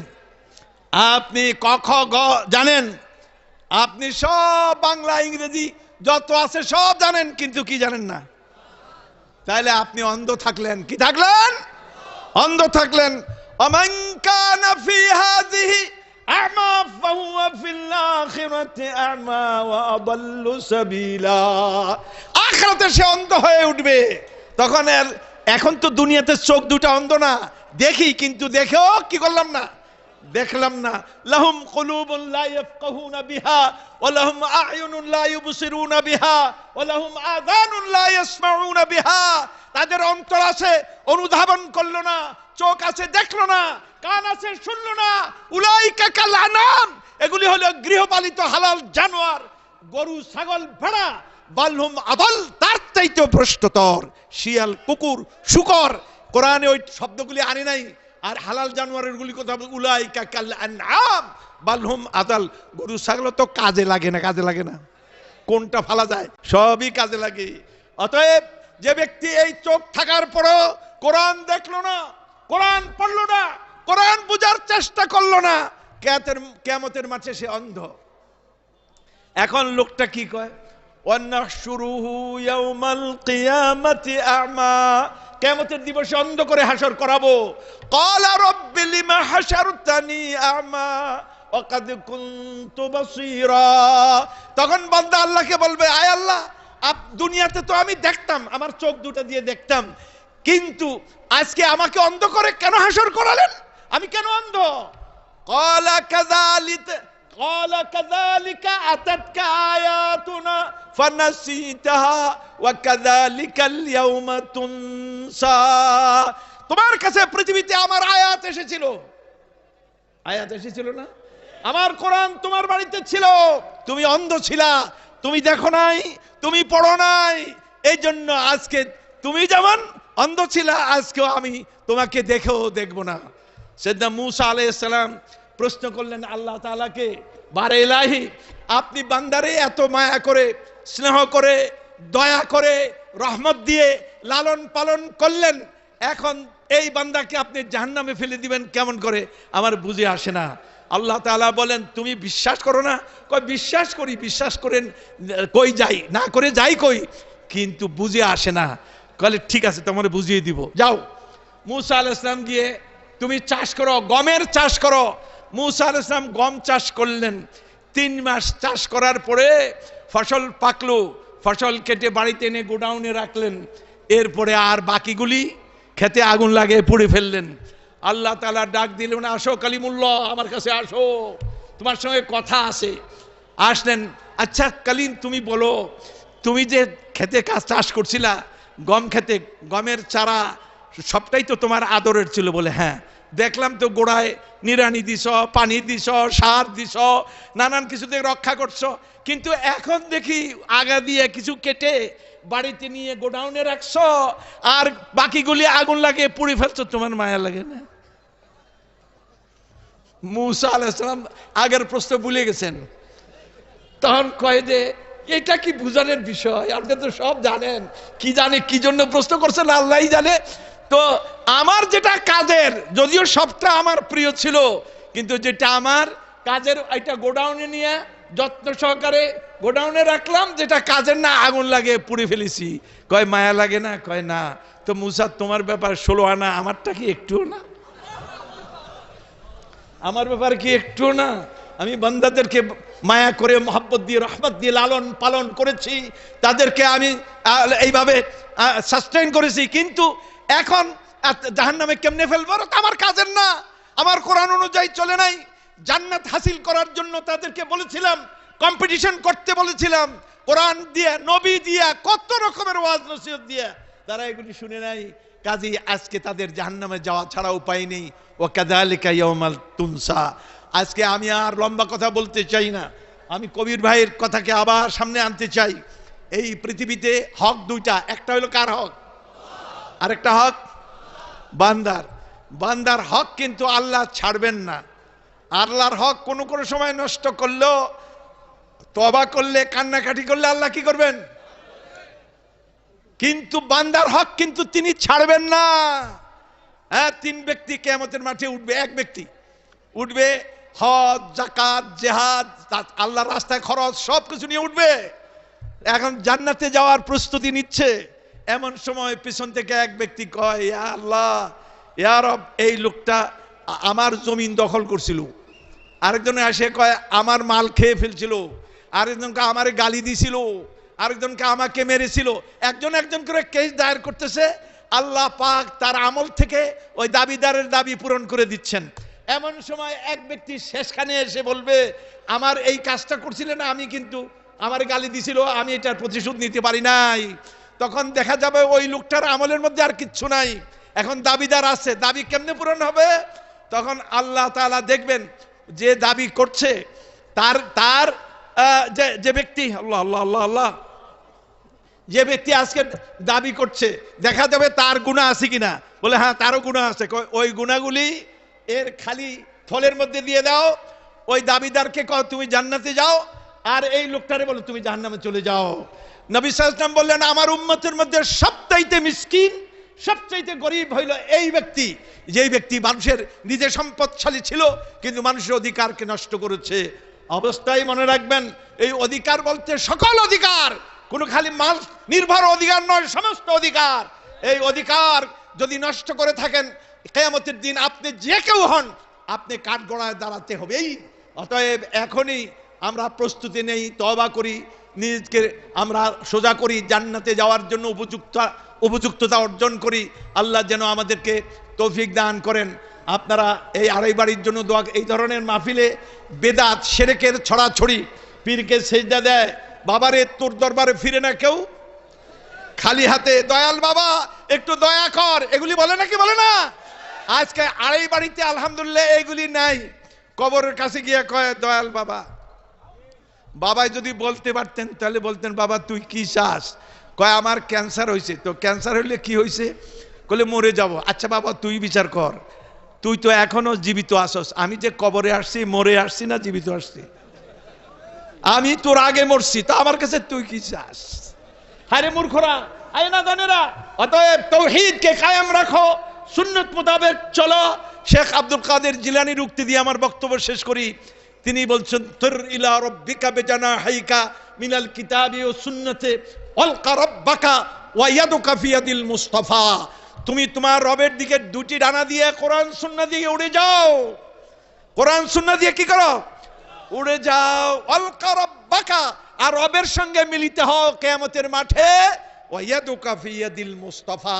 আপনি ক খ গ জানেন, আপনি সব বাংলা ইংরেজি যত আছে সব জানেন, কিন্তু কি জানেন না। তাহলে আপনি অন্ধ থাকলেন। কি থাকলেন? অন্ধ থাকলেন। আমান কানা ফি হাযিহি আ'মা ফাহুয়া ফিল আখিরাতি আ'মা ওয়া আদাল্লু সাবিলা। আখিরাতে সে অন্ধ হয়ে উঠবে। তখন এখন তো দুনিয়াতে চোখ দুটো অন্ধ না, দেখি কিন্তু দেখেও কি করলাম না, দেখলাম না। লাহুম কুলুবুন লা ইয়াফকাহুনা বিহা ওয়া লাহুম আ'য়ুনুন লা ইউবসিরুনা বিহা ওয়া লাহুম আযানুন লা ইয়াসমাউনা বিহা। তাদের অন্তর আছে অনুধাবন করলো না, চোখ আছে দেখলো না, কান আছে শুনলো না। উলাইকা কাল আনাম, এগুলি হলো গৃহপালিত হালাল জানোয়ার, গরু ছাগল ভেড়া। বালহুম আদাল, তার চাইতে ভ্রষ্টতর, শিয়াল কুকুর শুকর। কোরআনে ওই শব্দগুলি আনে নাই। আর হালাল জানোয়ারের গুলি কথা, উলাইকা কাল আনআম বালহুম আদাল। গরু ছাগল তো কাজে লাগে না, কাজে লাগে না, কোনটা ফালা যায়? সবই কাজে লাগে। অতএব যে ব্যক্তি এই চোখ থাকার পরও কোরআন দেখলো না, কোরআন পড়লো না, কোরআন বুঝার চেষ্টা করলো না, কিয়ামতের মাঠে সে অন্ধ। এখন লোকটা কি কয়? ওয়ানাহশুরুহু ইয়াউমাল কিয়ামাতি আ'মা, কিয়ামতের দিবসে অন্ধ করে হাসর করাবো। ক্বালা রাব্বি লিমা হাশারতানি আ'মা ওয়া ক্বাদ কুনতু বাসীরা। তখন বান্দা আল্লাহকে বলবে, আয় আল্লাহ, দুনিয়াতে তো আমি দেখতাম, আমার চোখ দুটো দিয়ে দেখতাম, কিন্তু আজকে আমাকে অন্ধ করে কেন হাসর করালেন? আমি কেন অন্ধ? ক্বালা কাযালিকা আতাতকা আয়াতুনা ফানাসিতাহা ওয়া কাযালিকাল ইয়াউমা তুনসা। তোমার কাছে পৃথিবীতে আমার আয়াত এসেছিল, আয়াত এসেছিল না? আমার কোরআন তোমার বাড়িতে ছিল, তুমি অন্ধ ছিলা, তুমি দেখো নাই, তুমি পড়ো নাই। এই জন্য আজকে তুমি যেমন অন্ধ ছিলা, আজকেও আমি তোমাকে দেখেও দেখবো না। সাইয়েদনা মূসা আলাইহিস সালাম প্রশ্ন করলেন আল্লাহ তাআলাকে, বারে ইলাহি, আপনি বান্দারে এত মায়া করে, স্নেহ করে, দয়া করে, রহমত দিয়ে লালন পালন করলেন, এখন এই বান্দাকে আপনি জাহান্নামে ফেলে দিবেন কেমন করে? আমার বুঝে আসে না। আল্লাহ তাআলা বলেন, তুমি বিশ্বাস করো না? কই বিশ্বাস করি, বিশ্বাস করেন কই যাই, না করে যাই কই, কিন্তু বুঝে আসে না। কলে ঠিক আছে, তোমারে বুঝিয়ে দিব, যাও। মূসা আলাইহিস সালাম গিয়ে তুমি চাষ করো, গমের চাষ করো। মূসা আলাইহিস সালাম গম চাষ করলেন। 3 মাস চাষ করার পরে ফসল পাকলো, ফসল কেটে বাড়িতে এনে গোডাউনে রাখলেন। এরপরে আর বাকিগুলি খেতে আগুন লাগিয়ে পুড়ে ফেললেন। আল্লাহ তাআলা ডাক দিলেন, আসো কালিমুল্লাহ, আমার কাছে আসো, তোমার সঙ্গে কথা আছে। আসলেন। আচ্ছা কালিম, তুমি বলো, তুমি যে খেতে চাষ করছিলা, গম খেতে, গমের চারা সবটাই তো তোমার আদরের ছিল? বলে হ্যাঁ। দেখলাম তো গোড়ায় নিড়ানি দিছ, পানি দিছ, সার দিছ, নানান কিছু দিয়ে রক্ষা করছো, কিন্তু এখন দেখি আগা দিয়ে কিছু কেটে বাড়িতে নিয়ে গোডাউনে রাখছো, আর বাকিগুলি আগুন লাগিয়ে পুড়ে ফেলছো। তোমার মায়া লাগে না? মুসা আলাইহিস সালাম আগের প্রশ্ন ভুলে গেছেন। তখন কয় যে এটা কি বুঝানোর বিষয়, আপনি তো সব জানেন। কি জানে, কি জন্য প্রশ্ন করছেন আল্লাহই জানে। তো আমার যেটা কাজের, যদিও সবটা আমার প্রিয় ছিল, কিন্তু যেটা আমার কাজের এটা গোডাউনে নিয়ে যত্ন সহকারে গোডাউনে রাখলাম, যেটা কাজের না আগুন লাগে পুড়ে ফেলেছি। কয় মায়া লাগে না? কয় না। তো মুসা তোমার ব্যাপার 16 আনা, আমারটা কি একটুও না? আমার ব্যাপার কি একটুও না? আমি বান্দাদেরকে মায়া করে মহব্বত দিয়ে রহমত দিয়ে লালন পালন করেছি, তাদেরকে আমি এইভাবে সাস্টেইন করেছি, কিন্তু এখন জাহান্নামে কেমনে ফেলবো আমার কাজের না, আমার কোরআন অনুযায়ী চলে নাই। জান্নাত হাসিল করার জন্য তাদেরকে বলেছিলাম, কম্পিটিশন করতে বলেছিলাম, কোরআন দিয়ে, নবী দিয়ে, কত রকমের ওয়াজ নসিহত দিয়ে, তারা এগুলি শুনে নাই। কাজী আজকে তাদের জাহান্নামে যাওয়া ছাড়া উপায় নেই। ওয়া কাযালিকা ইয়াউমাল তুনসা। আজকে আমি আর লম্বা কথা বলতে চাই না, আমি কবির ভাইয়ের কথাকে আবার সামনে আনতে চাই। এই পৃথিবীতে হক দুইটা, একটা হলো কার হক, আরেকটা হক বান্দার। বান্দার হক কিন্তু আল্লাহ ছাড়বেন না। আল্লাহর হক কোনো কোনো সময় নষ্ট করলেও, তওবা করলে, কান্নাকাটি করলে আল্লাহ কি করবেন? কিন্তু বান্দার হক কিন্তু তিনি ছাড়বেন না। হ্যাঁ, 3 ব্যক্তি কিয়ামতের মাঠে উঠবে। এক ব্যক্তি উঠবে হজ, যাকাত, জিহাদ, আল্লাহর রাস্তায় খরচ সবকিছু নিয়ে উঠবে, এখন জান্নাতে যাওয়ার প্রস্তুতি নিচ্ছে। এমন সময় পিছন থেকে এক ব্যক্তি কয়, ইয়া আল্লাহ, ইয়া রব, এই লোকটা আমার জমিন দখল করছিল। আরেকজনে এসে কয় আমার মাল খেয়ে ফেলছিল। আরেকজনকে আমারে গালি দিছিল, আরেকজনকে আমাকে মেরেছিল। একজন একজন করে কেস দায়ের করতেছে। আল্লাহ পাক তার আমল থেকে ওই দাবিদারের দাবি পূরণ করে দিচ্ছেন। এমন সময় এক ব্যক্তি শেষখানে এসে বলবে, আমার এই কাজটা করছিলেন, আমি কিন্তু আমার গালি দিছিল, আমি এটার প্রতিশোধ নিতে পারি নাই। তখন দেখা যাবে ওই লোকটার আমলের মধ্যে আর কিচ্ছু নাই, এখন দাবিদার আছে, দাবি কেমনে পূরণ হবে? তখন আল্লাহ তাআলা দেখবেন যে দাবি করছে তার তার যে ব্যক্তি, আল্লাহ আল্লাহ আল্লাহ আল্লাহ, যে ব্যক্তি আজকে দাবি করছে, দেখা যাবে তার গুনাহ আছে কিনা। বলে হ্যাঁ, তারও গুনাহ আছে। ওই গুনাহগুলি এর খালি ফলের মধ্যে দিয়ে দাও। ওই দাবিদারকে কও তুমি জান্নাতে যাও, আর এই লোকটারে বলো তুমি জাহান্নামে চলে যাও। নবী সাল্লাল্লাহু আলাইহি ওয়াসাল্লাম বললেন, আমার উম্মতের মধ্যে সবচাইতে মিসকিন, সবচাইতে গরিব হইল এই ব্যক্তি, যেই ব্যক্তি মানুষের নিজে সম্পদশালী ছিল কিন্তু মানুষের অধিকারকে নষ্ট করেছে। অবস্থায় মনে রাখবেন, এই অধিকার বলতে সকল অধিকার, কোনো খালি মাল নির্ভর অধিকার নয়, সমস্ত অধিকার। এই অধিকার যদি নষ্ট করে থাকেন, কিয়ামতের দিন আপনি যে কেউ হন, আপনি কাঠগড়ায় দাঁড়াতে হবেই। অতএব এখনই আমরা প্রস্তুতি নেই, তওবা করি, নিজকে আমরা সোজা করি, জান্নাতে যাওয়ার জন্য উপযুক্ততা অর্জন করি। আল্লাহ যেন আমাদেরকে তৌফিক দান করেন। আপনারা এই আড়াই বাড়ির জন্য দোয়া। এই ধরনের মাহফিলে বেদাত, শিরকের ছড়াছড়ি, পীরকে সেজদা দেয়, বাবারে তোর দরবারে ফিরে না কেউ খালি হাতে, দয়াল বাবা একটু দয়া কর, এগুলি বলে নাকি বলে না? আজকে আড়াই বাড়িতে আলহামদুলিল্লাহ এগুলি নাই। কবরের কাছে গিয়ে কয়, দয়াল বাবা। বাবাই যদি বলতে পারতেন তাহলে বলতেন, বাবা তুই কি চাস? কয় আমার ক্যান্সার হয়েছে। তো ক্যান্সার হইলে কি হয়েছে? বলে মরে যাব। আচ্ছা বাবা তুই বিচার কর, তুই তো এখনো জীবিত আসস, আমি যে কবরে আসছি মরে আসছি না জীবিত আসছি? আমি তোর আগে মরছি, তো আমার কাছে তুই কি চাস? আরে মূর্খরা, আয় না জানেরা। অতএব তাওহীদকে কায়েম রাখো, সুন্নাত মোতাবেক চলো। শেখ আব্দুল কাদের জিলানীর উক্তি দিয়ে আমার বক্তব্য শেষ করি। তিনি বলছেন, তুর ইলা রাব্বিকা বিজানাহিকা মিনাল কিতাবি ওয়াস সুন্নতি আলকা রাব্বাকা ওয়া ইয়াদুকা ফি ইয়াদিল মুস্তাফা। তুমি তোমার রবের দিকে 2টি ডানা দিয়ে কোরআন সুন্নাহ দিয়ে উড়ে যাও। কোরআন সুন্নাহ দিয়ে কি করো? উড়ে যাও। আলকা রাব্বাকা, আর রবের সঙ্গে মিলিত হও কিয়ামতের মাঠে। ওয়া ইয়াদুকা ফি ইয়াদিল মুস্তাফা,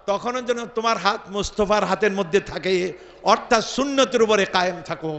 তখন যেন তোমার হাত মুস্তাফার হাতের মধ্যে থাকে, অর্থাৎ সুন্নতের উপরে কায়েম থাকো।